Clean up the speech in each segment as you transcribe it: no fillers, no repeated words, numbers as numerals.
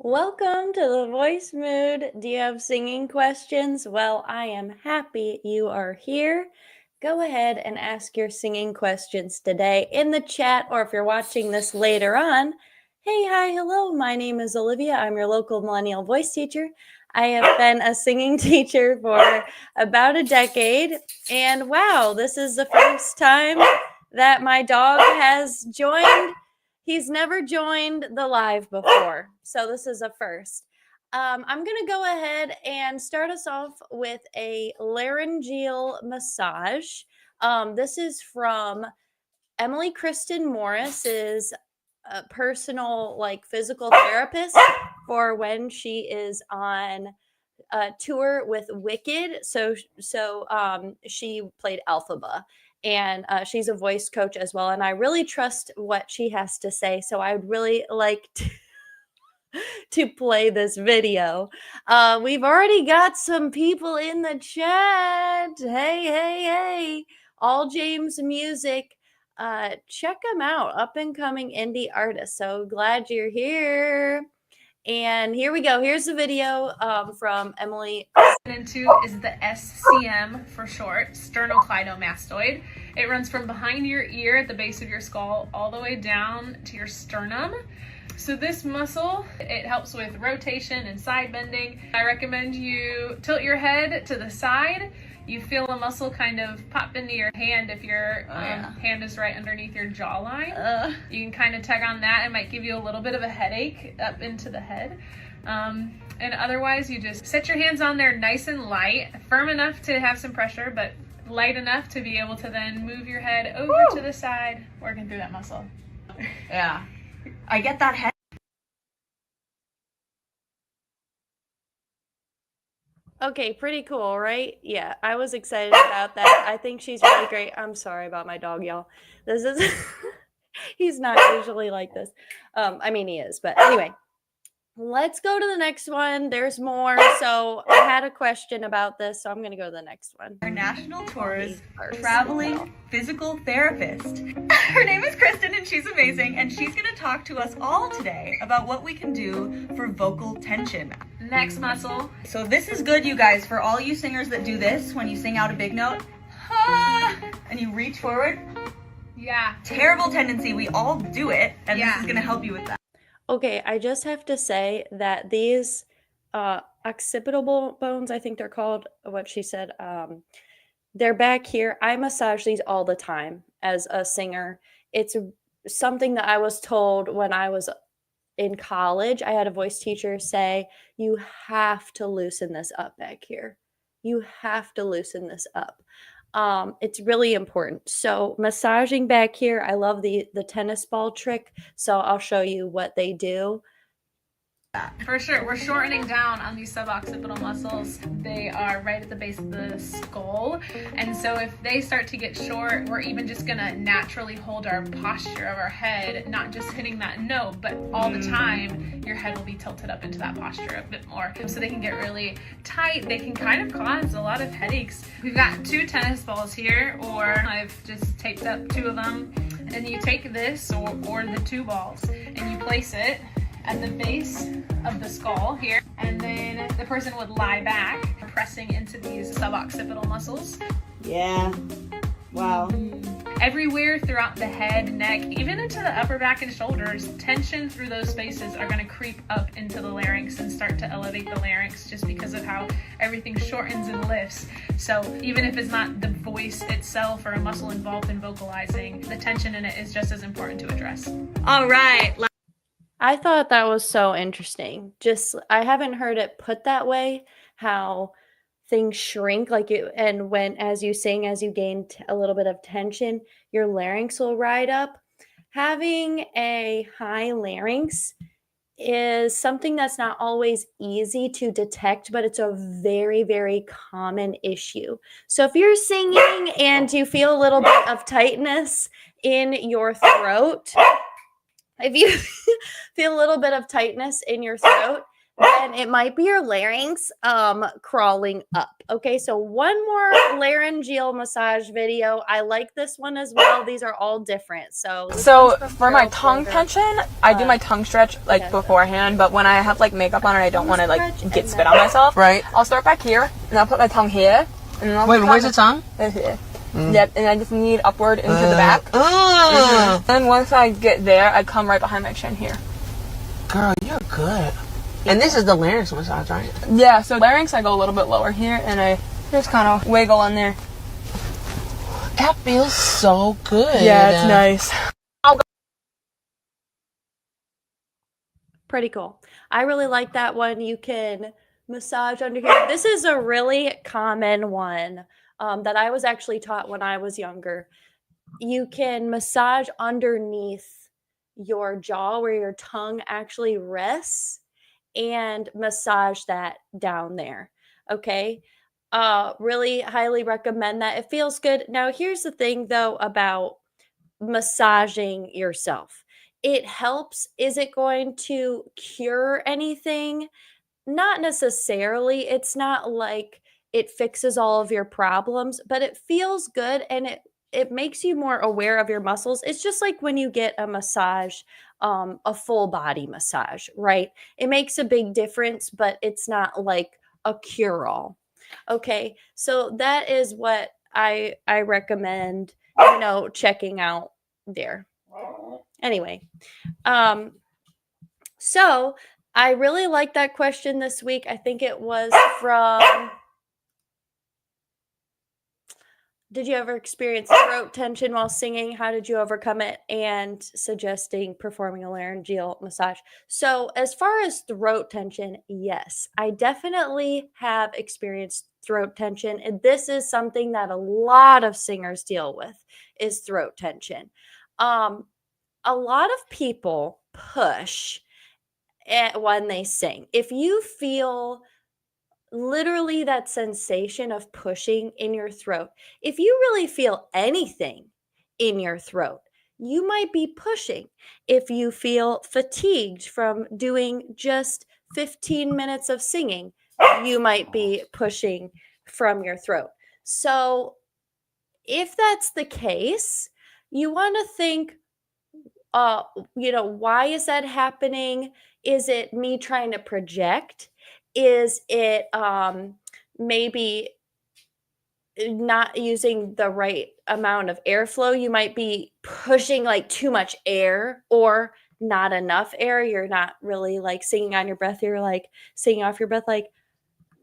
Welcome to the Voice Mood. Do you have singing questions? Well, I am happy you are here. Go ahead and ask your singing questions today in the chat, or if you're watching this later on. Hey, hi, hello. My name is Olivia. I'm your local millennial voice teacher. I have been a singing teacher for about a decade. And wow, this is the first time that my dog has joined. He's never joined the live before, so this is a first. I'm going to go ahead and start us off with a laryngeal massage. This is from Emily Kristen Morris's personal, physical therapist for when she is on tour with Wicked. So she played Elphaba, and she's a voice coach as well. And I really trust what she has to say. So I would really like to play this video. We've already got some people in the chat. Hey. All James Music. Check them out. Up and coming indie artists. So glad you're here. And here we go. Here's the video from Emily. Into is the SCM for short, sternocleidomastoid. It runs from behind your ear at the base of your skull all the way down to your sternum. So this muscle, it helps with rotation and side bending. I recommend you tilt your head to the side. You feel a muscle kind of pop into your hand if your hand is right underneath your jawline. You can kind of tug on that. It might give you a little bit of a headache up into the head. And otherwise, you just set your hands on there nice and light, firm enough to have some pressure, but light enough to be able to then move your head over to the side, working through that muscle. Yeah. I get that head. Okay, pretty cool, right? Yeah, I was excited about that. I think she's really great. I'm sorry about my dog, y'all. This is, he's not usually like this. I mean, he is, but anyway. Let's go to the next one. There's more. So I had a question about this, so I'm going to go to the next one. Our national tour's traveling physical therapist. Her name is Kristen, and she's amazing, and she's going to talk to us all today about what we can do for vocal tension. Next muscle. So this is good, you guys, for all you singers that do this when you sing out a big note. And you reach forward. Yeah. Terrible tendency. We all do it, and this is going to help you with that. Okay, I just have to say that these occipital bones, I think they're called, what she said, they're back here. I massage these all the time as a singer. It's something that I was told when I was in college. I had a voice teacher say, you have to loosen this up back here. You have to loosen this up. It's really important. So massaging back here, I love the tennis ball trick. So I'll show you what they do. For sure, we're shortening down on these suboccipital muscles. They are right at the base of the skull. And so if they start to get short, we're even just gonna naturally hold our posture of our head, not just hitting that note, but all the time, your head will be tilted up into that posture a bit more. So they can get really tight. They can kind of cause a lot of headaches. We've got 2 tennis balls here, or I've just taped up 2 of them. And you take this or the 2 balls and you place it at the base of the skull here, and then the person would lie back, pressing into these suboccipital muscles. Yeah. Wow. Everywhere throughout the head, neck, even into the upper back and shoulders, tension through those spaces are going to creep up into the larynx and start to elevate the larynx just because of how everything shortens and lifts. So even if it's not the voice itself or a muscle involved in vocalizing, the tension in it is just as important to address. All right. I thought that was so interesting. Just, I haven't heard it put that way, how things shrink, and when, as you sing, as you gain a little bit of tension, your larynx will ride up. Having a high larynx is something that's not always easy to detect, but it's a very, very common issue. So if you're singing and you feel a little bit of tightness in your throat, if you feel a little bit of tightness in your throat, then it might be your larynx crawling up. Okay, so one more laryngeal massage video. I like this one as well. These are all different. So for my tongue tension, I do my tongue stretch like beforehand, but when I have like makeup on and I don't want to like get spit on myself, Right. I'll start back here and I'll put my tongue here. And then I'll Wait, where's the tongue? Here. Yep, and I just need upward into the back. And once I get there, I come right behind my chin here. Girl, you're good. And this is the larynx massage, right? Yeah, so larynx, I go a little bit lower here, and I just kind of wiggle in there. That feels so good. Yeah, it's nice. Pretty cool. I really like that one. You can massage under here. This is a really common one that I was actually taught when I was younger. You can massage underneath your jaw where your tongue actually rests and massage that down there. Okay. Really highly recommend that. It feels good. Now, here's the thing though about massaging yourself. It helps. Is it going to cure anything? Not necessarily. It's not like it fixes all of your problems, but it feels good and it makes you more aware of your muscles. It's just like when you get a massage, a full body massage, right? It makes a big difference, but it's not like a cure all. Okay, so that is what I recommend, checking out there. Anyway, so I really like that question this week. I think it was from, did you ever experience throat tension while singing? How did you overcome it? And suggesting performing a laryngeal massage. So as far as throat tension, yes, I definitely have experienced throat tension. And this is something that a lot of singers deal with, is throat tension. A lot of people push when they sing. If you feel literally that sensation of pushing in your throat, if you really feel anything in your throat, you might be pushing. If you feel fatigued from doing just 15 minutes of singing, you might be pushing from your throat. So if that's the case, you want to think, why is that happening? Is it me trying to project? Is it maybe not using the right amount of airflow? You might be pushing like too much air or not enough air. You're not really like singing on your breath. You're like singing off your breath. Like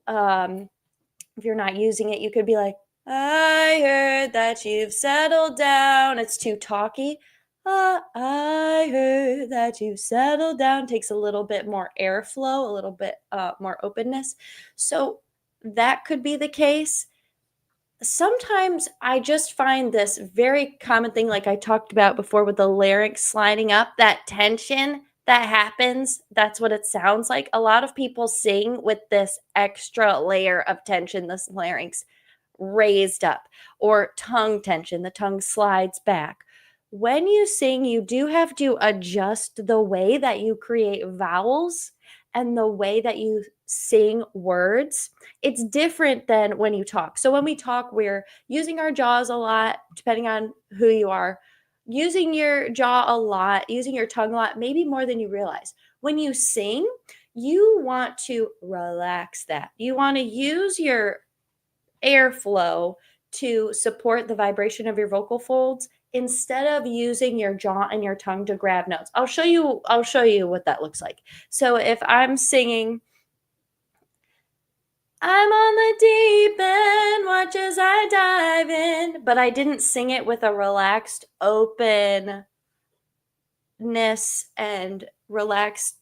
if you're not using it, you could be like, I heard that you've settled down. It's too talky. I heard that you settled down. Takes a little bit more airflow, a little bit more openness. So that could be the case. Sometimes I just find this very common thing, like I talked about before with the larynx sliding up, that tension that happens. That's what it sounds like. A lot of people sing with this extra layer of tension, this larynx raised up, or tongue tension, the tongue slides back. When you sing, you do have to adjust the way that you create vowels and the way that you sing words. It's different than when you talk. So when we talk, we're using our jaws a lot, depending on who you are, using your jaw a lot, using your tongue a lot, maybe more than you realize. When you sing, you want to relax that. You want to use your airflow to support the vibration of your vocal folds instead of using your jaw and your tongue to grab notes. I'll show you what that looks like. So if I'm singing, I'm on the deep end, watch as I dive in, but I didn't sing it with a relaxed openness and relaxed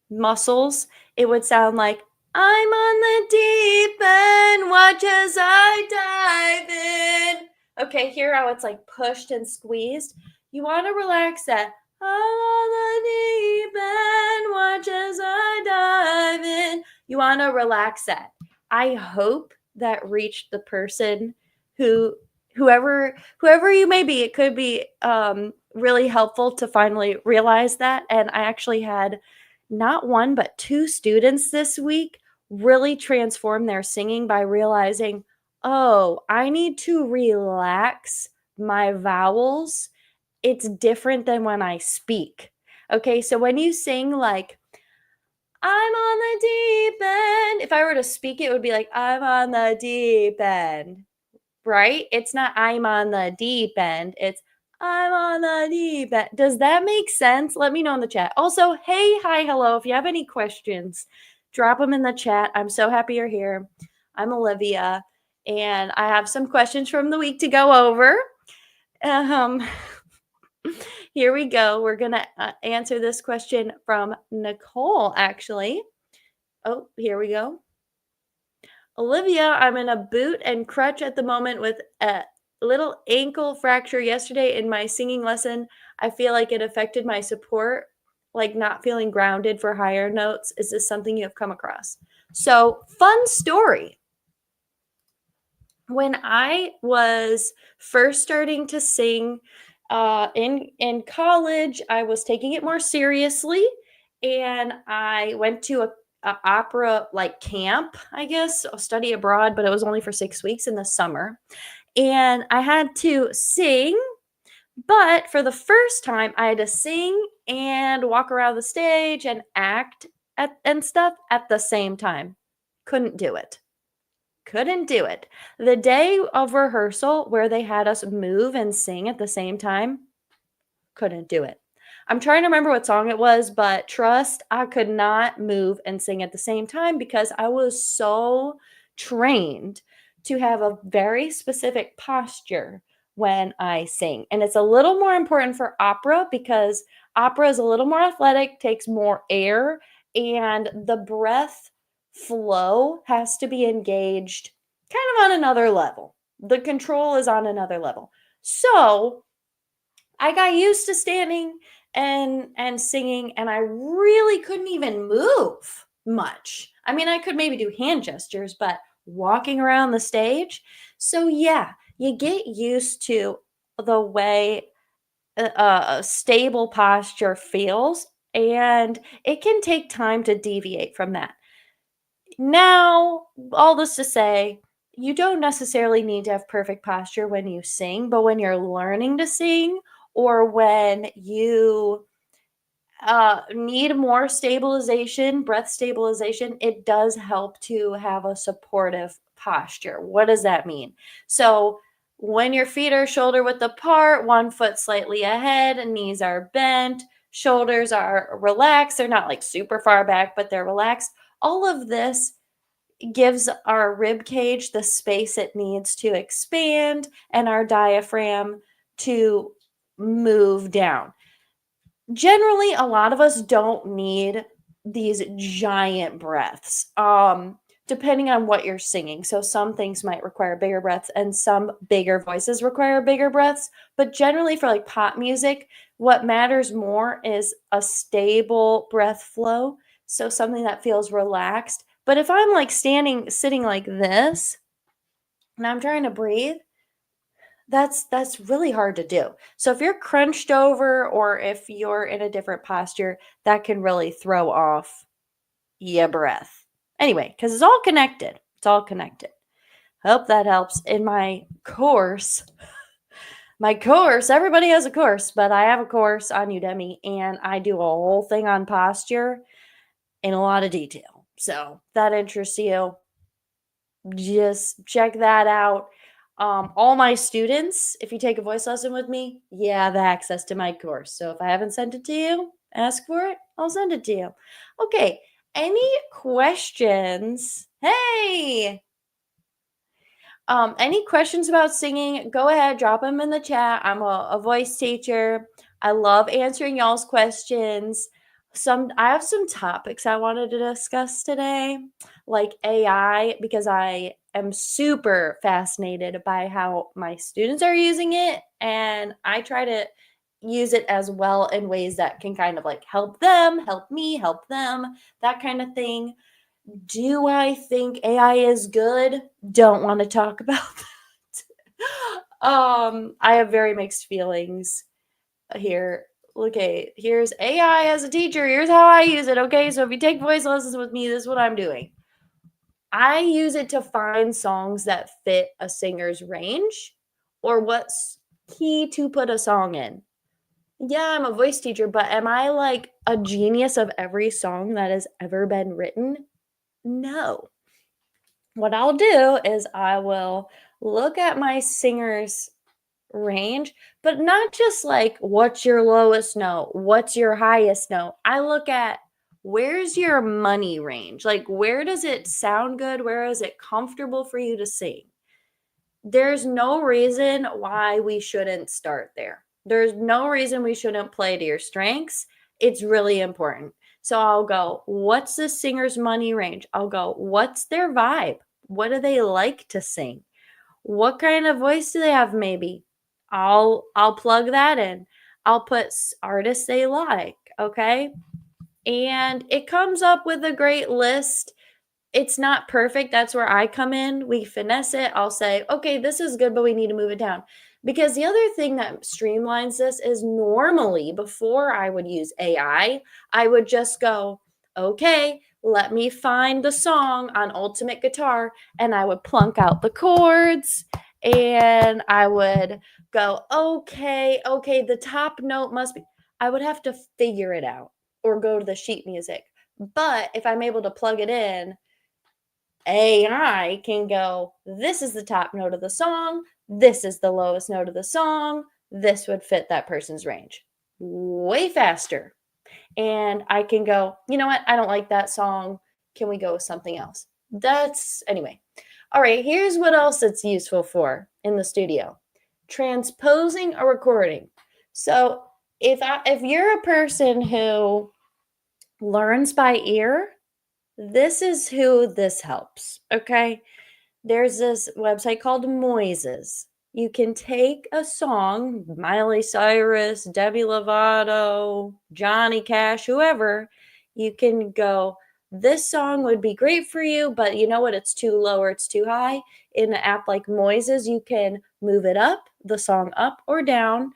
muscles, it would sound like, I'm on the deep end, watch as I dive in. Okay, hear how it's like pushed and squeezed? You want to relax that. I'm on the deep end, watch as I dive in. You want to relax that. I hope that reached the person whoever you may be. It could be really helpful to finally realize that. And I actually had not one, but two students this week really transformed their singing by realizing, oh, I need to relax my vowels. It's different than when I speak. Okay, so when you sing like, I'm on the deep end, if I were to speak, it would be like, I'm on the deep end, right? It's not I'm on the deep end. It's I'm on the deep end. Does that make sense? Let me know in the chat. Also, hey, hi, hello. If you have any questions, drop them in the chat. I'm so happy you're here. I'm Olivia, and I have some questions from the week to go over. Here we go. We're going to answer this question from Nicole, actually. Oh, here we go. Olivia, I'm in a boot and crutch at the moment with a little ankle fracture yesterday in my singing lesson. I feel like it affected my support, like not feeling grounded for higher notes. Is this something you have come across? So, fun story. When I was first starting to sing in college, I was taking it more seriously, and I went to a opera like camp, I guess, a study abroad, but it was only for 6 weeks in the summer. And I had to sing, but for the first time, I had to sing and walk around the stage and act and stuff at the same time. Couldn't do it. Couldn't do it. The day of rehearsal where they had us move and sing at the same time, couldn't do it. I'm trying to remember what song it was, but trust, I could not move and sing at the same time because I was so trained to have a very specific posture when I sing. And it's a little more important for opera because opera is a little more athletic, takes more air, and the breath flow has to be engaged kind of on another level. The control is on another level. So I got used to standing and singing, and I really couldn't even move much. I mean, I could maybe do hand gestures, but walking around the stage. So yeah, you get used to the way a stable posture feels, and it can take time to deviate from that. Now, all this to say, you don't necessarily need to have perfect posture when you sing, but when you're learning to sing or when you need more stabilization, breath stabilization, it does help to have a supportive posture. What does that mean? So, when your feet are shoulder width apart, one foot slightly ahead, knees are bent, shoulders are relaxed. They're not like super far back, but they're relaxed. All of this gives our rib cage the space it needs to expand and our diaphragm to move down. Generally, a lot of us don't need these giant breaths, depending on what you're singing. So some things might require bigger breaths and some bigger voices require bigger breaths. But generally for like pop music, what matters more is a stable breath flow. So something that feels relaxed. But if I'm like sitting like this and I'm trying to breathe, that's really hard to do. So if you're crunched over or if you're in a different posture, that can really throw off your breath. Anyway, because it's all connected. It's all connected. Hope that helps. In my course, everybody has a course, but I have a course on Udemy and I do a whole thing on posture in a lot of detail. So if that interests you, just check that out. All my students, if you take a voice lesson with me, you have access to my course. So if I haven't sent it to you, ask for it. I'll send it to you. Okay. Any questions? Hey. Any questions about singing? Go ahead, drop them in the chat. I'm a voice teacher. I love answering y'all's questions. I have some topics I wanted to discuss today, like AI, because I am super fascinated by how my students are using it, and I try to use it as well in ways that can kind of like help them, help me, help them, that kind of thing. Do I think AI is good? Don't want to talk about that. I have very mixed feelings here. okay, here's AI as a teacher. Here's how I use it. Okay, so if you take voice lessons with me, this is what I'm doing. I use it to find songs that fit a singer's range or what's key to put a song in. Yeah, I'm a voice teacher, but am I like a genius of every song that has ever been written? No. What I'll do is I will look at my singer's range, but not just like what's your lowest note, what's your highest note. I look at where's your money range? Like where does it sound good? Where is it comfortable for you to sing? There's no reason why we shouldn't start there. There's no reason we shouldn't play to your strengths. It's really important. So I'll go, what's the singer's money range? I'll go, what's their vibe? What do they like to sing? What kind of voice do they have maybe? I'll plug that in. I'll put artists they like, okay? And it comes up with a great list. It's not perfect. That's where I come in. We finesse it. I'll say, okay, this is good, but we need to move it down. Because the other thing that streamlines this is normally before I would use AI, I would just go, okay, let me find the song on Ultimate Guitar, and I would plunk out the chords and I would go, okay, the top note must be, I would have to figure it out or go to the sheet music. But if I'm able to plug it in, AI can go, this is the top note of the song, this is the lowest note of the song, this would fit that person's range way faster. And I can go, you know what, I don't like that song. Can we go with something else? Anyway. All right, here's what else it's useful for in the studio. Transposing a recording. So if you're a person who learns by ear, this is who this helps, okay? There's this website called Moises. You can take a song, Miley Cyrus, Demi Lovato, Johnny Cash, whoever, you can go, this song would be great for you, but you know what? It's too low or it's too high. In an app like Moises, you can move it up, the song up or down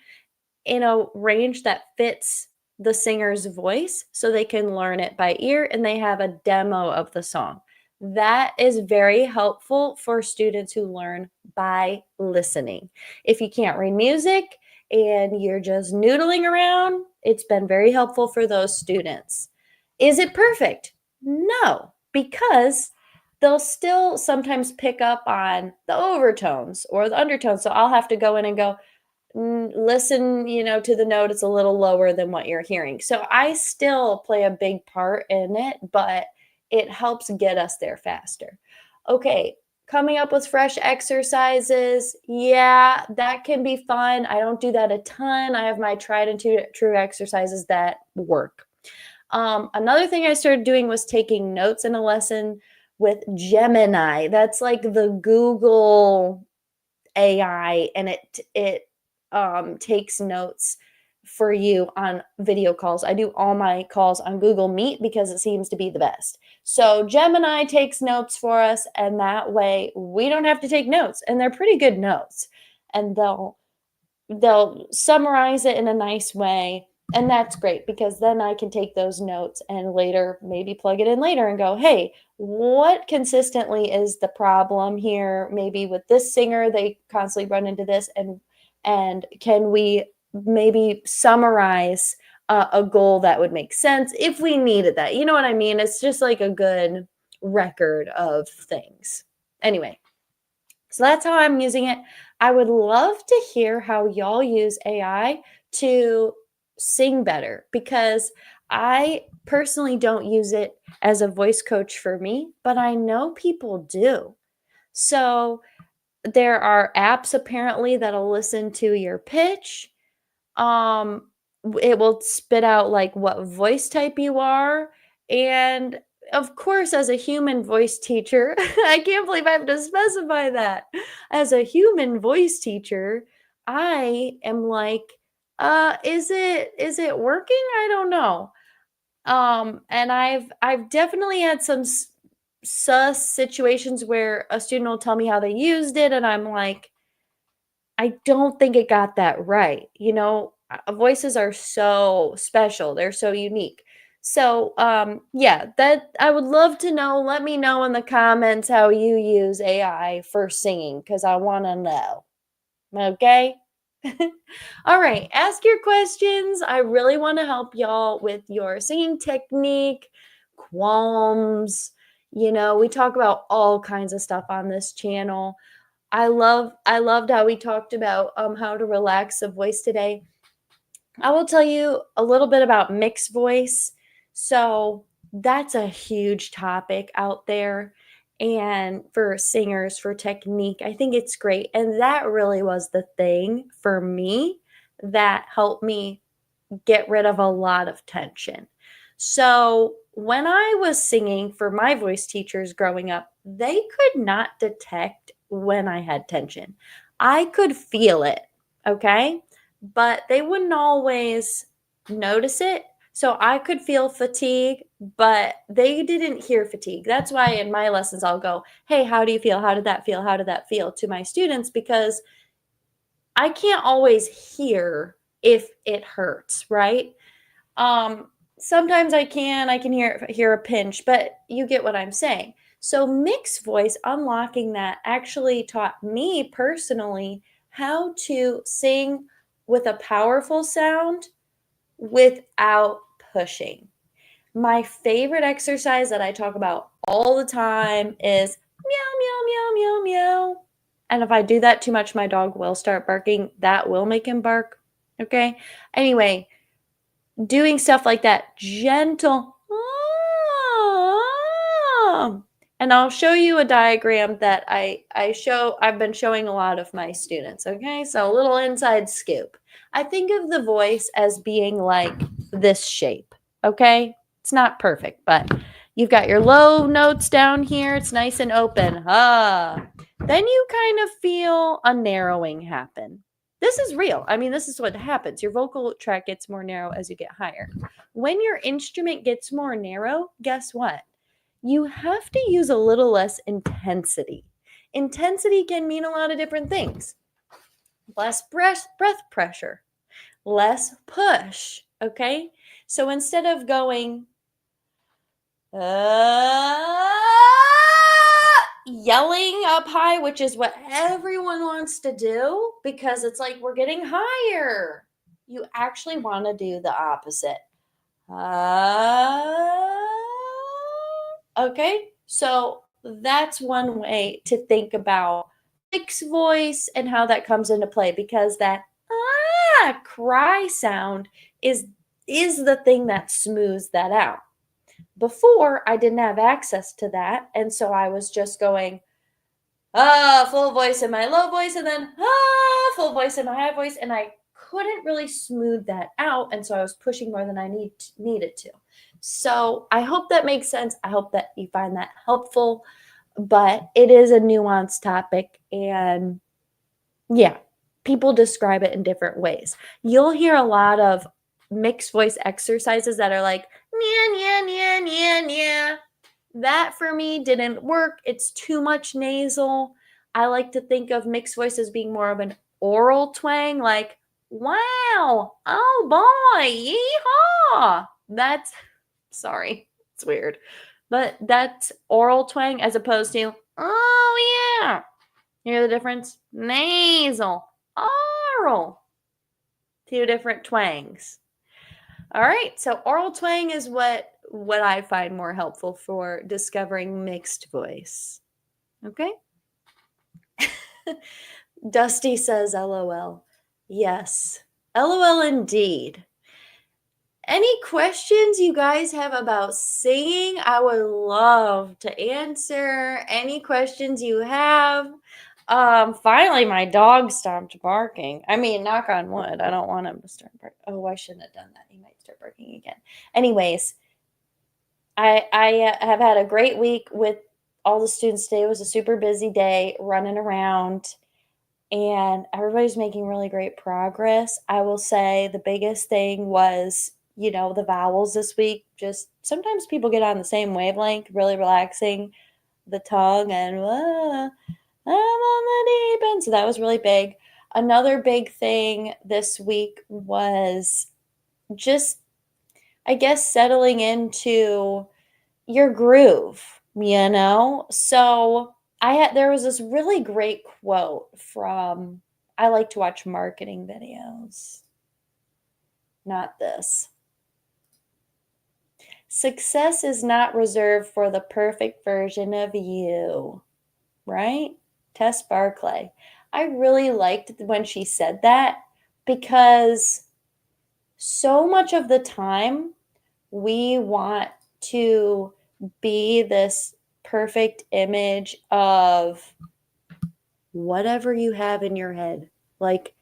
in a range that fits the singer's voice so they can learn it by ear and they have a demo of the song. That is very helpful for students who learn by listening. If you can't read music and you're just noodling around, it's been very helpful for those students. Is it perfect? No, because they'll still sometimes pick up on the overtones or the undertones. So I'll have to go in and go, listen, to the note, it's a little lower than what you're hearing. So I still play a big part in it, but it helps get us there faster. Okay, coming up with fresh exercises. Yeah, that can be fun. I don't do that a ton. I have my tried and true exercises that work. Another thing I started doing was taking notes in a lesson with Gemini. That's like the Google AI, and it takes notes for you on video calls. I do all my calls on Google Meet because it seems to be the best. So Gemini takes notes for us, and that way we don't have to take notes, and they're pretty good notes. And they'll summarize it in a nice way. And that's great because then I can take those notes and later maybe plug it in later and go, hey, what consistently is the problem here? Maybe with this singer, they constantly run into this. And can we maybe summarize a goal that would make sense if we needed that? You know what I mean? It's just like a good record of things. Anyway, so that's how I'm using it. I would love to hear how y'all use AI to sing better because I personally don't use it as a voice coach for me, but I know people do. So there are apps apparently that'll listen to your pitch. It will spit out like what voice type you are. And of course, as a human voice teacher, I can't believe I have to specify that. As a human voice teacher, I am like, is it working? I don't know. And I've definitely had some sus situations where a student will tell me how they used it, and I'm like, I don't think it got that right. voices are so special. They're so unique. So, yeah, that I would love to know. Let me know in the comments how you use AI for singing because I want to know. Okay? All right, ask your questions. I really want to help y'all with your singing technique, qualms. We talk about all kinds of stuff on this channel. I loved how we talked about how to relax the voice today. I will tell you a little bit about mixed voice. So, that's a huge topic out there. And for singers, for technique, I think it's great. And that really was the thing for me that helped me get rid of a lot of tension. So, when I was singing for my voice teachers growing up, they could not detect when I had tension. I could feel it, okay? But they wouldn't always notice it. So I could feel fatigue, but they didn't hear fatigue. That's why in my lessons I'll go, "Hey, how do you feel? How did that feel? How did that feel?" to my students because I can't always hear if it hurts, right? Sometimes I can hear a pinch, but you get what I'm saying. So mixed voice, unlocking that actually taught me personally how to sing with a powerful sound without pushing. My favorite exercise that I talk about all the time is meow, meow, meow, meow, meow. And if I do that too much, my dog will start barking. That will make him bark. Okay. Anyway, doing stuff like that, gentle. And I'll show you a diagram that I've been showing a lot of my students. Okay. So a little inside scoop. I think of the voice as being like this shape. Okay. It's not perfect, but you've got your low notes down here. It's nice and open. Then you kind of feel a narrowing happen. This is real. I mean, this is what happens. Your vocal tract gets more narrow as you get higher. When your instrument gets more narrow, guess what? You have to use a little less intensity. Intensity can mean a lot of different things. Less breath pressure, less push, okay? So instead of going yelling up high, which is what everyone wants to do because it's like we're getting higher. You actually want to do the opposite. Okay, so that's one way to think about mixed voice and how that comes into play because that cry sound is the thing that smooths that out. Before, I didn't have access to that, and so I was just going full voice in my low voice and then full voice in my high voice, and I couldn't really smooth that out, and so I was pushing more than I needed to. So I hope that makes sense. I hope that you find that helpful, but it is a nuanced topic, and yeah, people describe it in different ways. You'll hear a lot of mixed voice exercises that are like, nya, nya, nya, nya, nya. That for me didn't work. It's too much nasal. I like to think of mixed voice as being more of an oral twang, like, wow, oh boy, yeehaw. That's, sorry, it's weird. But that's oral twang as opposed to, oh yeah. You hear the difference? Nasal, oral. Two different twangs. All right, so oral twang is what I find more helpful for discovering mixed voice. Okay? Dusty says LOL. Yes. LOL indeed. Any questions you guys have about singing? I would love to answer any questions you have. Finally, my dog stopped barking. I mean, knock on wood. I don't want him to start barking. Oh, I shouldn't have done that. He might start barking again. Anyways, I have had a great week with all the students today. It was a super busy day running around, and everybody's making really great progress. I will say the biggest thing was, the vowels this week. Just sometimes people get on the same wavelength, really relaxing the tongue and I'm on the deep end. So that was really big. Another big thing this week was just, I guess, settling into your groove, you know? So there was this really great quote from, I like to watch marketing videos. Not this. Success is not reserved for the perfect version of you, right? Tess Barclay. I really liked when she said that because so much of the time we want to be this perfect image of whatever you have in your head. Like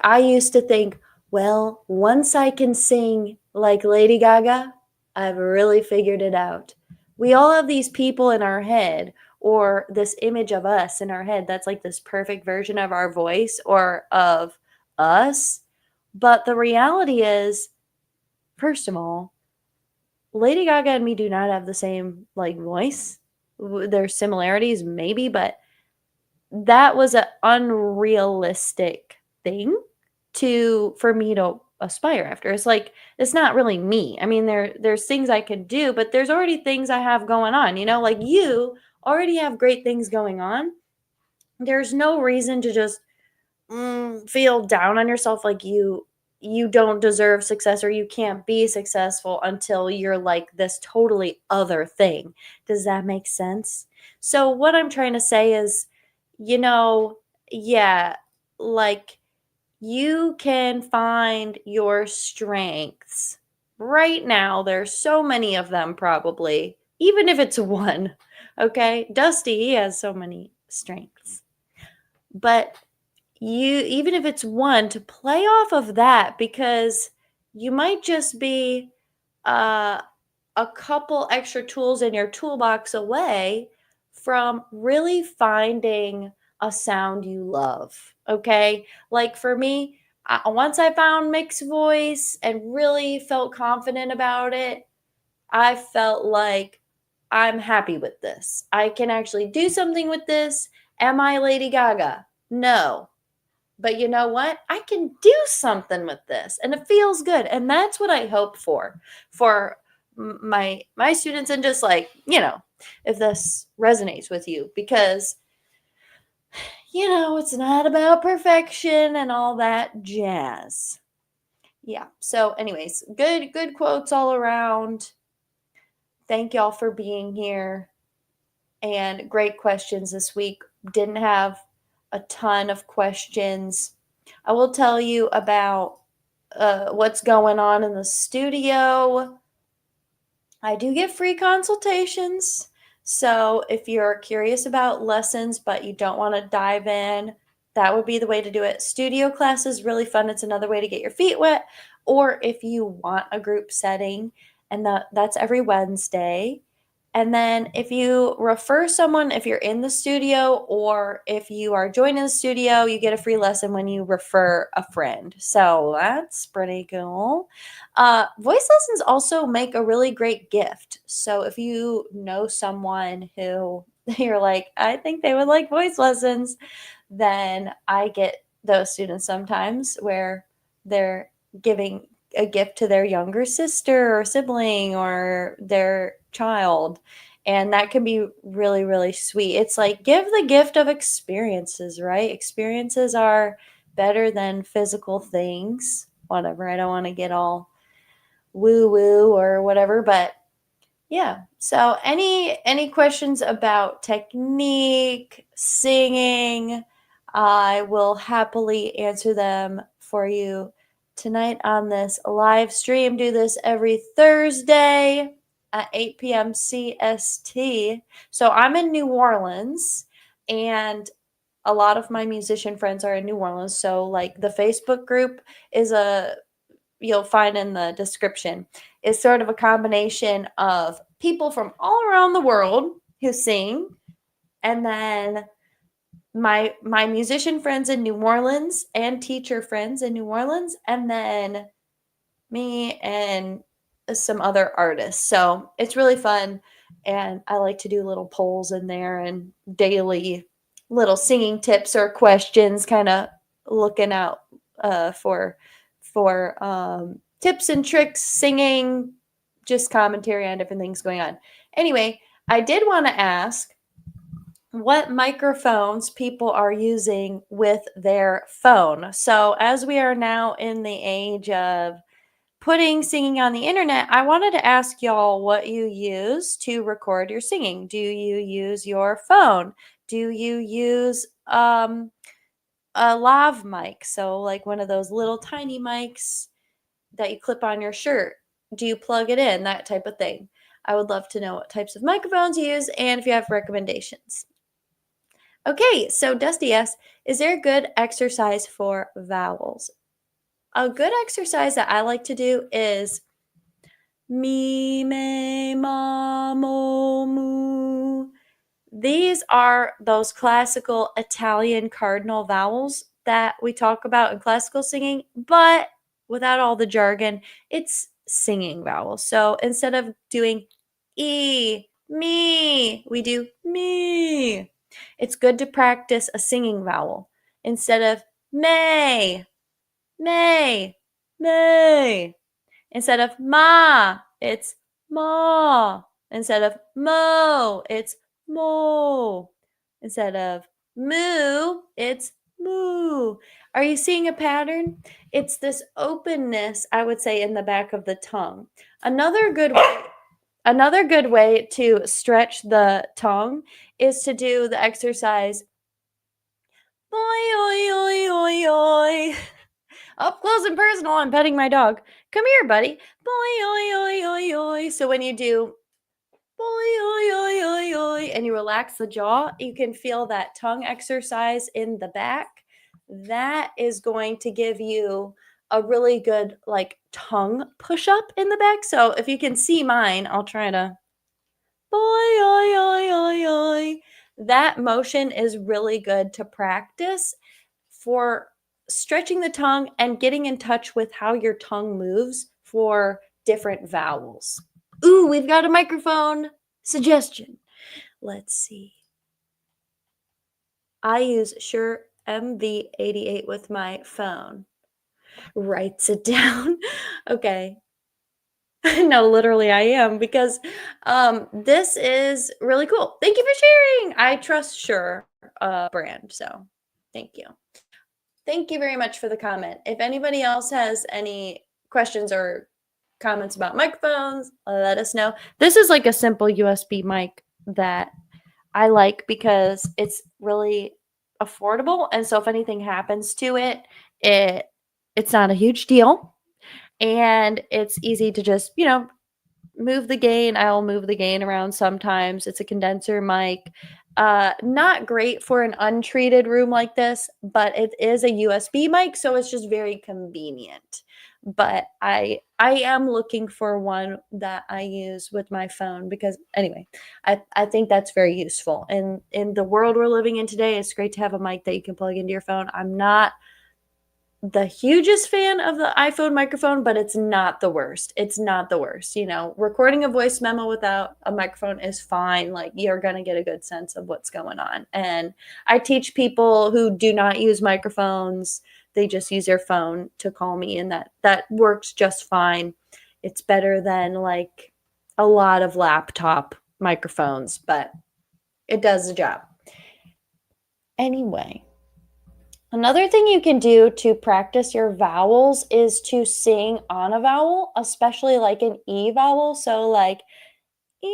I used to think, well, once I can sing like Lady Gaga, I've really figured it out. We all have these people in our head or this image of us in our head that's like this perfect version of our voice or of us. But the reality is, first of all, Lady Gaga and me do not have the same like voice. There's similarities maybe, but that was an unrealistic thing for me to aspire after. It's like it's not really me. I mean, there's things I can do, but there's already things I have going on, you know, like you already have great things going on. There's no reason to just feel down on yourself like you don't deserve success or you can't be successful until you're like this totally other thing. Does that make sense? So what I'm trying to say is, you know, yeah, like you can find your strengths. Right now, there's so many of them probably, even if it's one. Okay? Dusty, he has so many strengths. But even if it's one, to play off of that, because you might just be a couple extra tools in your toolbox away from really finding a sound you love. Okay. Like for me, once I found mixed voice and really felt confident about it, I felt like I'm happy with this. I can actually do something with this. Am I Lady Gaga? No. But you know what? I can do something with this and it feels good. And that's what I hope for my students, and just like, you know, if this resonates with you, because you know, it's not about perfection and all that jazz. Yeah. So anyways, good quotes all around. Thank y'all for being here, and great questions this week. Didn't have a ton of questions. I will tell you about what's going on in the studio. I do get free consultations. So if you're curious about lessons, but you don't want to dive in, that would be the way to do it. Studio class is really fun. It's another way to get your feet wet. Or if you want a group setting, and that's every Wednesday. And then if you refer someone, if you're in the studio or if you are joining the studio, you get a free lesson when you refer a friend. So that's pretty cool. Voice lessons also make a really great gift. So if you know someone who you're like, I think they would like voice lessons, then I get those students sometimes where they're giving a gift to their younger sister or sibling or their child. And that can be really, really sweet. It's like, give the gift of experiences, right? Experiences are better than physical things. Whatever. I don't want to get all woo woo or whatever, but yeah. So any questions about technique, singing, I will happily answer them for you tonight on this live stream. Do this every Thursday at 8 p.m. CST. So I'm in New Orleans, and a lot of my musician friends are in New Orleans. So like the Facebook group is you'll find in the description, is sort of a combination of people from all around the world who sing, and then my musician friends in New Orleans and teacher friends in New Orleans, and then me and some other artists. So it's really fun, and I like to do little polls in there and daily little singing tips or questions, kind of looking out for tips and tricks, singing, just commentary on different things going on. Anyway, I did want to ask what microphones people are using with their phone. So, as we are now in the age of putting singing on the internet, I wanted to ask y'all what you use to record your singing. Do you use your phone? Do you use a lav mic? So, like one of those little tiny mics that you clip on your shirt. Do you plug it in? That type of thing. I would love to know what types of microphones you use and if you have recommendations. Okay, so Dusty asks, is there a good exercise for vowels? A good exercise that I like to do is mi, me, ma, mo, mu. These are those classical Italian cardinal vowels that we talk about in classical singing, but without all the jargon, it's singing vowels. So instead of doing e, me, we do me. It's good to practice a singing vowel instead of may, may, may. Instead of ma, it's ma. Instead of mo, it's mo. Instead of moo, it's moo. Are you seeing a pattern? It's this openness, I would say, in the back of the tongue. Another good way to stretch the tongue is to do the exercise oi oi oi oi oi. Up close and personal, I'm petting my dog. Come here, buddy. Boy, oi, oi, oi, oi. So when you do boy, oi, oi, oi, oi, and you relax the jaw, you can feel that tongue exercise in the back. That is going to give you a really good like tongue push up in the back. So if you can see mine, I'll try to boy, oi, oi, oi, oi. That motion is really good to practice for stretching the tongue and getting in touch with how your tongue moves for different vowels. Ooh, we've got a microphone suggestion. Let's see. I use Shure MV88 with my phone. Writes it down. Okay. No, literally I am because this is really cool. Thank you for sharing. I trust Shure brand, so thank you. Thank you very much for the comment. If anybody else has any questions or comments about microphones, let us know. This is like a simple USB mic that I like because it's really affordable. And so if anything happens to it, it's not a huge deal. And it's easy to just, move the gain. I'll move the gain around sometimes. It's a condenser mic. Not great for an untreated room like this, but it is a USB mic, so it's just very convenient. But I am looking for one that I use with my phone because anyway, I think that's very useful. And in the world we're living in today, it's great to have a mic that you can plug into your phone. I'm not the hugest fan of the iPhone microphone, but it's not the worst. It's not the worst. Recording a voice memo without a microphone is fine. Like you're going to get a good sense of what's going on. And I teach people who do not use microphones. They just use their phone to call me, and that works just fine. It's better than like a lot of laptop microphones, but it does the job. Anyway, another thing you can do to practice your vowels is to sing on a vowel, especially like an E vowel. So like E,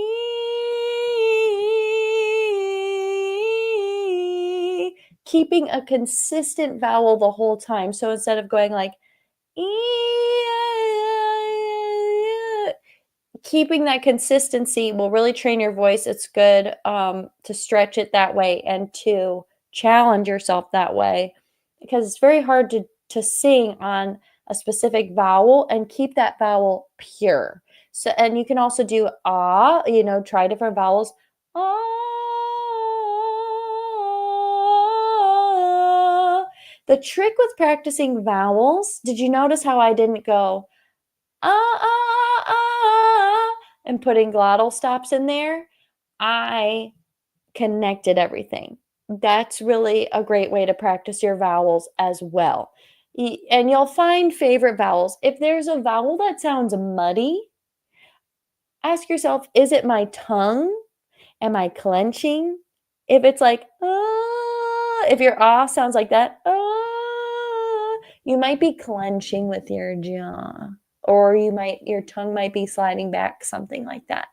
keeping a consistent vowel the whole time. So instead of going like E, keeping that consistency will really train your voice. It's good to stretch it that way and to challenge yourself that way, because it's very hard to sing on a specific vowel and keep that vowel pure. So, and you can also do ah, try different vowels. Ah. The trick with practicing vowels, did you notice how I didn't go ah, ah, ah, and putting glottal stops in there? I connected everything. that's really a great way to practice your vowels as well. And you'll find favorite vowels. If there's a vowel that sounds muddy, ask yourself, is it my tongue? Am I clenching? If it's like, if your ah sounds like that, you might be clenching with your jaw, or your tongue might be sliding back, something like that.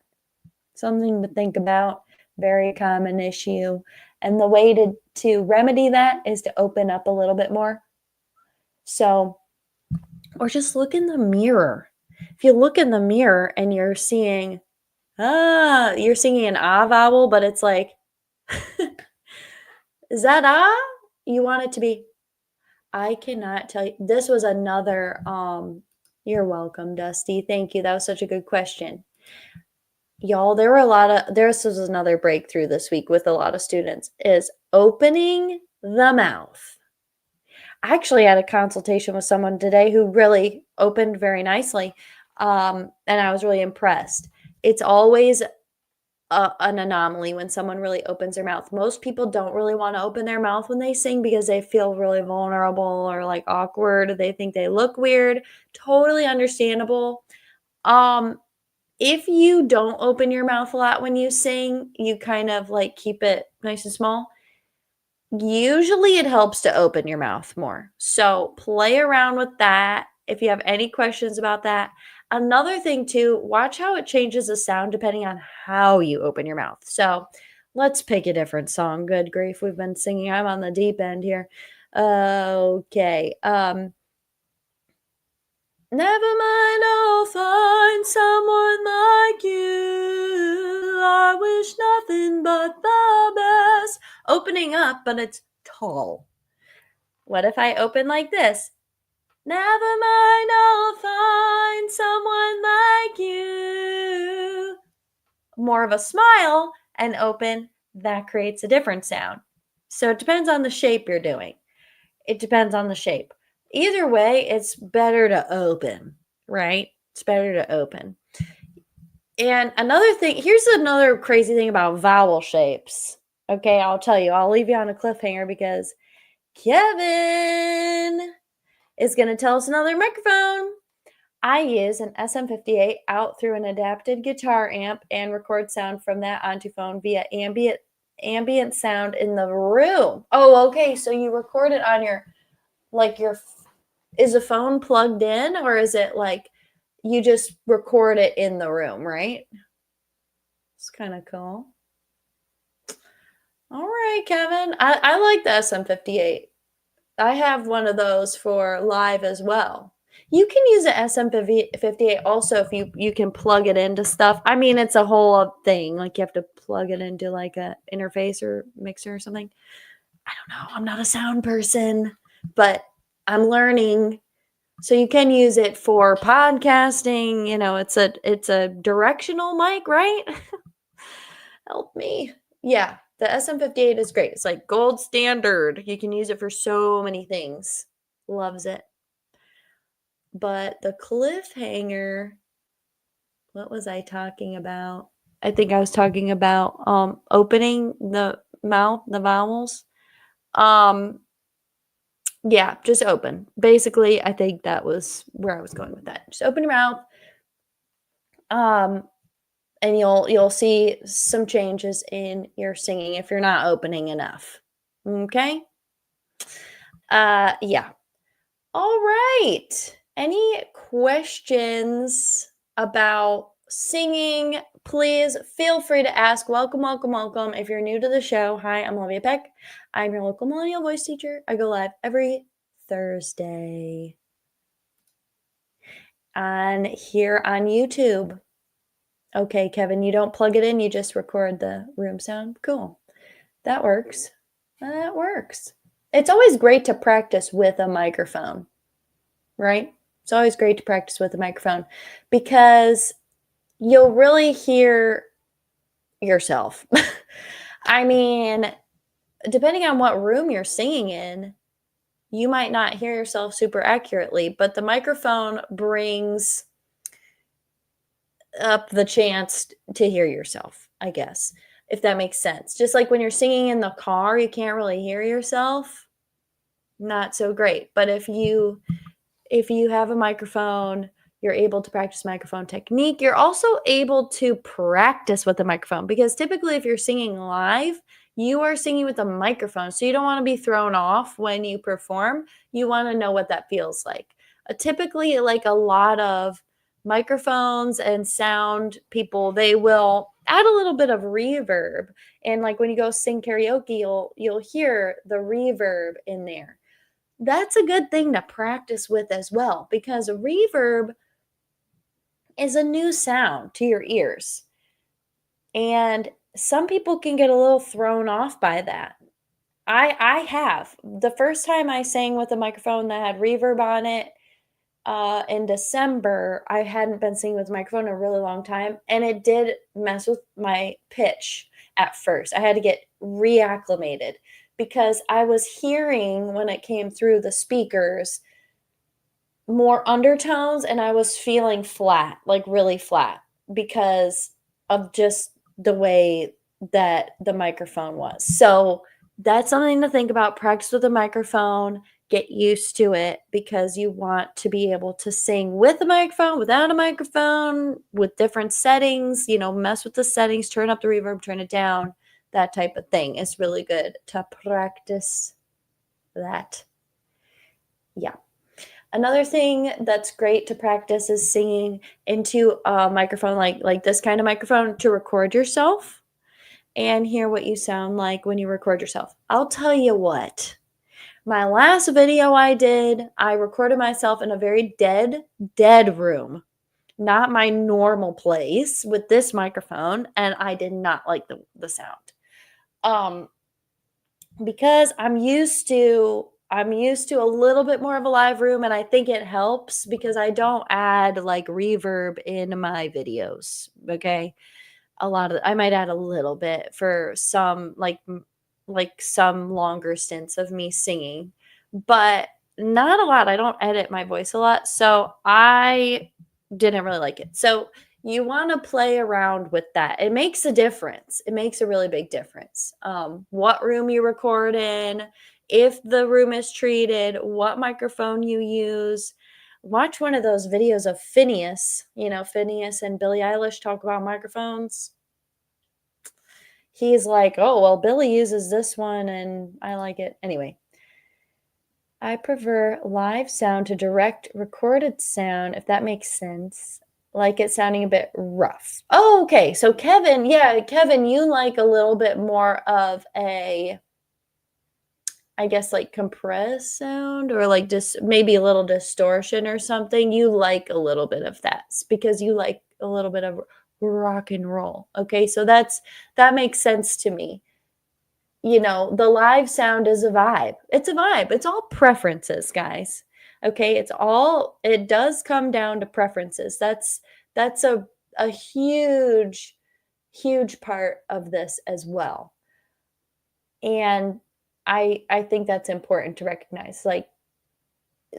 Something to think about, very common issue. And the way to remedy that is to open up a little bit more. So, or just look in the mirror. If you look in the mirror and you're seeing, you're singing an ah vowel, but it's like, is that ah? You want it to be, I cannot tell you. This was another, you're welcome, Dusty. Thank you. That was such a good question. Y'all, this was another breakthrough this week with a lot of students, is opening the mouth. I actually had a consultation with someone today who really opened very nicely, and I was really impressed. It's always an anomaly when someone really opens their mouth. Most people don't really want to open their mouth when they sing because they feel really vulnerable or like awkward. They think they look weird. Totally understandable. If you don't open your mouth a lot when you sing, you kind of like keep it nice and small. Usually it helps to open your mouth more. So play around with that if you have any questions about that. Another thing too, watch how it changes the sound depending on how you open your mouth. So let's pick a different song. Good grief, we've been singing. I'm on the deep end here. Okay. Never mind, I'll find someone like you. I wish nothing but the best. Opening up, but it's tall. What if I open like this? Never mind, I'll find someone like you. More of a smile and open, that creates a different sound. So it depends on the shape you're doing. It depends on the shape. Either way, it's better to open, right? It's better to open. And another thing, here's another crazy thing about vowel shapes. Okay, I'll tell you. I'll leave you on a cliffhanger because Kevin is going to tell us another microphone. I use an SM58 out through an adapted guitar amp and record sound from that onto phone via ambient sound in the room. Oh, okay. So you record it on is the phone plugged in, or is it like you just record it in the room, right? It's kind of cool. All right, Kevin. I like the SM58. I have one of those for live as well. You can use the SM58 also if you can plug it into stuff. I mean, it's a whole thing. Like you have to plug it into like a interface or mixer or something. I don't know. I'm not a sound person, but I'm learning. So you can use it for podcasting. You know, it's a directional mic, right? Help me. Yeah, the SM58 is great. It's like gold standard. You can use it for so many things. Loves it. But the cliffhanger, what was I talking about? I think I was talking about opening the mouth, the vowels. Yeah, just open. Basically, I think that was where I was going with that. Just open your mouth. And you'll see some changes in your singing if you're not opening enough. Okay? Yeah. All right. Any questions about singing? Please feel free to ask. Welcome, welcome, welcome. If you're new to the show, hi, I'm Olivia Peck. I'm your local millennial voice teacher. I go live every Thursday here on YouTube. Okay, Kevin, you don't plug it in, you just record the room sound. Cool. That works. That works. It's always great to practice with a microphone, right? It's always great to practice with a microphone because you'll really hear yourself. I mean, depending on what room you're singing in, you might not hear yourself super accurately, but the microphone brings up the chance to hear yourself, I guess. if that makes sense. Just like when you're singing in the car, you can't really hear yourself. Not so great. But if you have a microphone, you're able to practice microphone technique. You're also able to practice with the microphone, because typically if you're singing live, you are singing with a microphone. So you don't want to be thrown off when you perform. You want to know what that feels like. Typically, like a lot of microphones and sound people, they will add a little bit of reverb. And like when you go sing karaoke, you'll hear the reverb in there. That's a good thing to practice with as well, because reverb is a new sound to your ears. And some people can get a little thrown off by that. I have. The first time I sang with a microphone that had reverb on it in December, I hadn't been singing with a microphone in a really long time, and it did mess with my pitch at first. I had to get reacclimated because I was hearing, when it came through the speakers, more undertones, and I was feeling flat, like really flat, because of just the way that the microphone was. So that's something to think about. Practice with a microphone, get used to it, because you want to be able to sing with a microphone, without a microphone, with different settings, mess with the settings, turn up the reverb, turn it down, that type of thing. It's really good to practice that. Yeah. Another thing that's great to practice is singing into a microphone like this kind of microphone, to record yourself and hear what you sound like when you record yourself. I'll tell you what, my last video I did, I recorded myself in a very dead room, not my normal place, with this microphone, and I did not like the sound. Because I'm used to a little bit more of a live room, and I think it helps because I don't add like reverb in my videos. Okay. I might add a little bit for some like some longer stints of me singing, but not a lot. I don't edit my voice a lot, so I didn't really like it. So you want to play around with that. It makes a difference. It makes a really big difference. What room you record in, if the room is treated, what microphone you use. Watch one of those videos of Phineas. Phineas and Billie Eilish talk about microphones. He's like, oh, well, Billie uses this one and I like it. Anyway, I prefer live sound to direct recorded sound, if that makes sense. Like it sounding a bit rough. Oh, okay. So Kevin, you like a little bit more of a, I guess, like compressed sound, or like just maybe a little distortion or something. You like a little bit of that because you like a little bit of rock and roll. Okay, so that makes sense to me. The live sound is a vibe. It's a vibe. It's all preferences, guys. Okay, it does come down to preferences. That's a huge part of this as well. And I think that's important to recognize. Like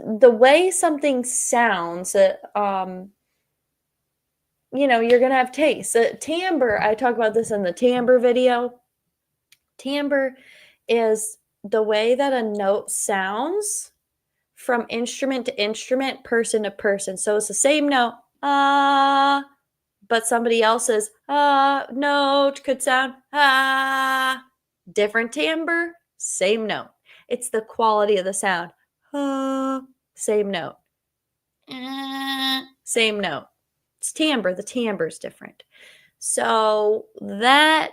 the way something sounds, you're going to have taste. Timbre, I talk about this in the timbre video. Timbre is the way that a note sounds from instrument to instrument, person to person. So it's the same note, but somebody else's note could sound different timbre, same note. It's the quality of the sound. Same note. Same note. It's timbre. The timbre is different. So that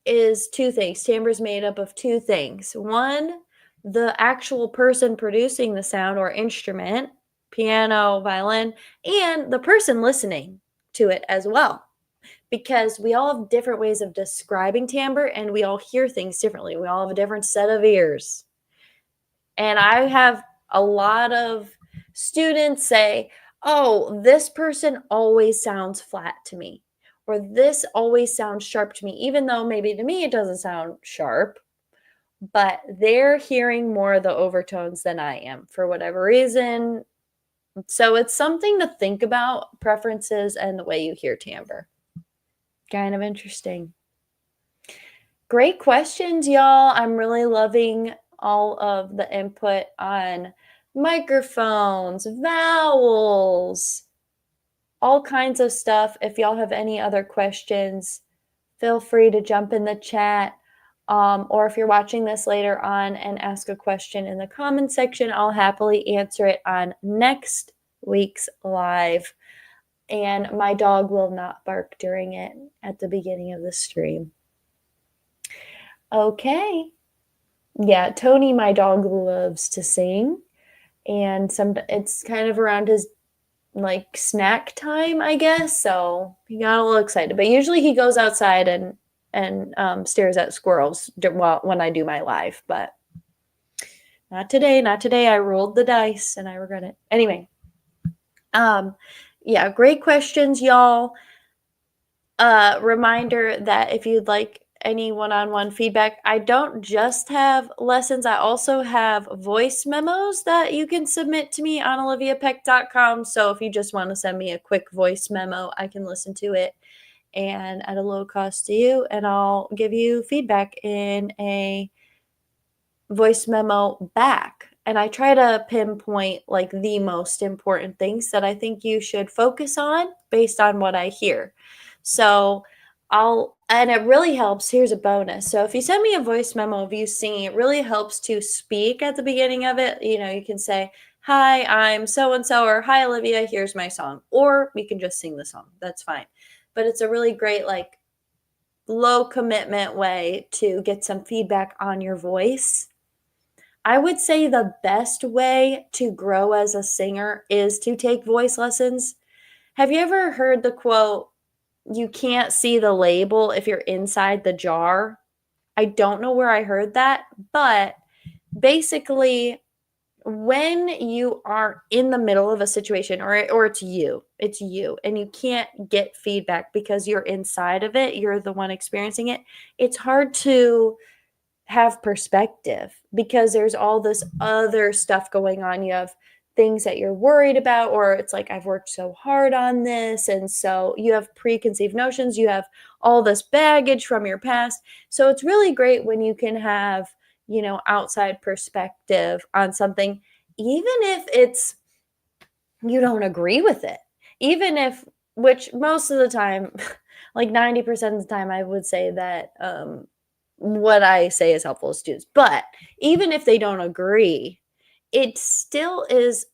is two things. Timbre is made up of two things. One, the actual person producing the sound or instrument, piano, violin, and the person listening to it as well. Because we all have different ways of describing timbre, and we all hear things differently. We all have a different set of ears. And I have a lot of students say, oh, this person always sounds flat to me, or this always sounds sharp to me, even though maybe to me it doesn't sound sharp, but they're hearing more of the overtones than I am for whatever reason. So it's something to think about, preferences and the way you hear timbre. Kind of interesting. Great questions, y'all. I'm really loving all of the input on microphones, vowels, all kinds of stuff. If y'all have any other questions, feel free to jump in the chat. Or if you're watching this later on and ask a question in the comment section, I'll happily answer it on next week's live. And my dog will not bark during it at the beginning of the stream. Okay. Yeah, Tony, my dog, loves to sing. And it's kind of around his like snack time, I guess. So he got a little excited. But usually he goes outside and stares at squirrels when I do my live. But not today. Not today. I rolled the dice and I regret it. Anyway. Yeah, great questions, y'all. Reminder that if you'd like any one-on-one feedback, I don't just have lessons. I also have voice memos that you can submit to me on oliviapeck.com. So if you just want to send me a quick voice memo, I can listen to it and at a low cost to you, and I'll give you feedback in a voice memo back. And I try to pinpoint like the most important things that I think you should focus on based on what I hear. So and it really helps. Here's a bonus. So if you send me a voice memo of you singing, it really helps to speak at the beginning of it. You know, you can say, hi, I'm so-and-so, or hi, Olivia, here's my song. Or we can just sing the song. That's fine. But it's a really great, like, low commitment way to get some feedback on your voice. I would say the best way to grow as a singer is to take voice lessons. Have you ever heard the quote, you can't see the label if you're inside the jar? I don't know where I heard that, but basically, when you are in the middle of a situation or it's you, and you can't get feedback because you're inside of it, you're the one experiencing it, it's hard to have perspective because there's all this other stuff going on. You have things that you're worried about, or it's like, I've worked so hard on this. And so you have preconceived notions, you have all this baggage from your past. So it's really great when you can have, you know, outside perspective on something, even if it's, you don't agree with it, even if, which most of the time, like 90% of the time, I would say that, what I say is helpful to students. But even if they don't agree, it still is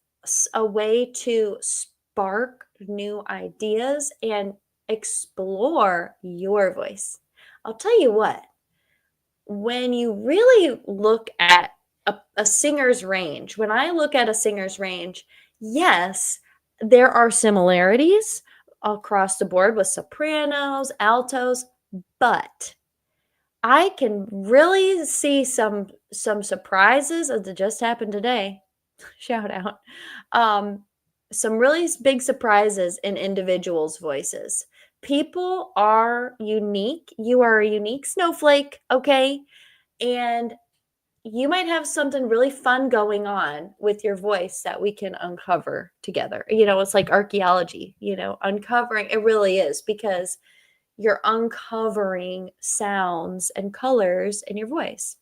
a way to spark new ideas and explore your voice. I'll tell you what, when you really look at a singer's range, when I look at a singer's range, yes, there are similarities across the board with sopranos, altos, but I can really see some surprises that just happened today. Shout out. Some really big surprises in individuals' voices. People are unique. You are a unique snowflake, okay? And you might have something really fun going on with your voice that we can uncover together. You know, it's like archaeology, you know, uncovering. It really is, because you're uncovering sounds and colors in your voice.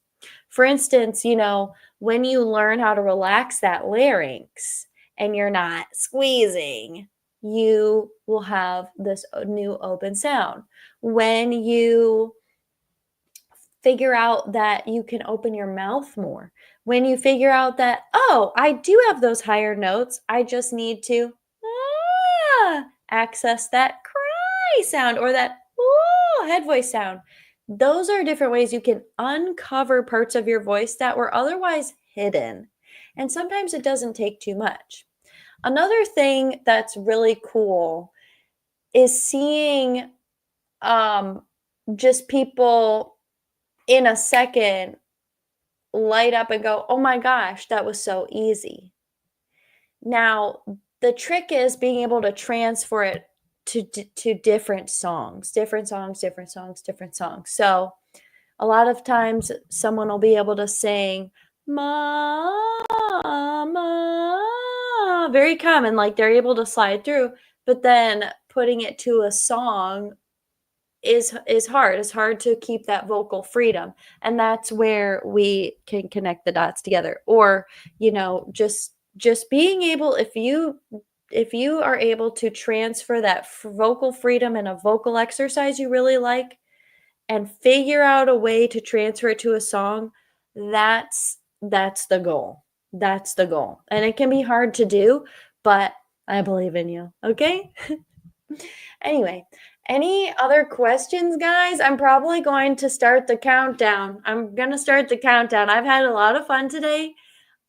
For instance, you know, when you learn how to relax that larynx and you're not squeezing, you will have this new open sound. When you figure out that you can open your mouth more, when you figure out that, oh, I do have those higher notes, I just need to access that cry sound or that head voice sound. Those are different ways you can uncover parts of your voice that were otherwise hidden. And sometimes it doesn't take too much. Another thing that's really cool is seeing just people in a second light up and go, oh my gosh, that was so easy. Now, the trick is being able to transfer it to different songs. So a lot of times someone will be able to sing mama, very common, like they're able to slide through, but then putting it to a song is hard. It's hard to keep that vocal freedom. And that's where we can connect the dots together. Or, you know, just being able, if you are able to transfer that vocal freedom in a vocal exercise you really like and figure out a way to transfer it to a song, that's the goal. That's the goal. And it can be hard to do, but I believe in you. Okay? Anyway, any other questions, guys? I'm probably going to start the countdown. I'm going to start the countdown. I've had a lot of fun today.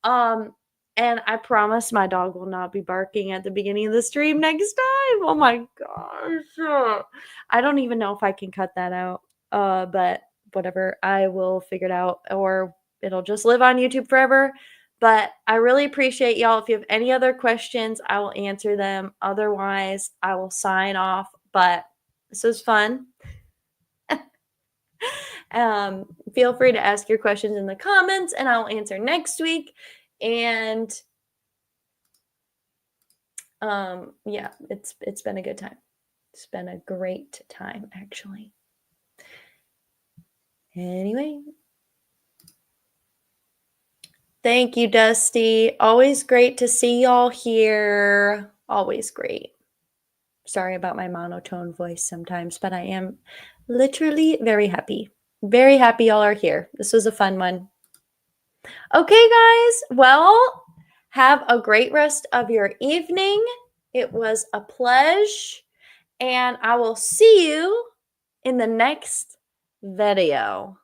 And I promise my dog will not be barking at the beginning of the stream next time. Oh my gosh. I don't even know if I can cut that out. But whatever, I will figure it out, or it'll just live on YouTube forever. But I really appreciate y'all. If you have any other questions, I will answer them. Otherwise, I will sign off. But this was fun. Feel free to ask your questions in the comments, and I'll answer next week. And yeah, it's been a good time. It's been a great time, actually. Anyway, thank you, Dusty. Always great to see y'all here. Always great. Sorry about my monotone voice sometimes, but I am literally very happy. Very happy y'all are here. This was a fun one. Okay, guys. Well, have a great rest of your evening. It was a pleasure, and I will see you in the next video.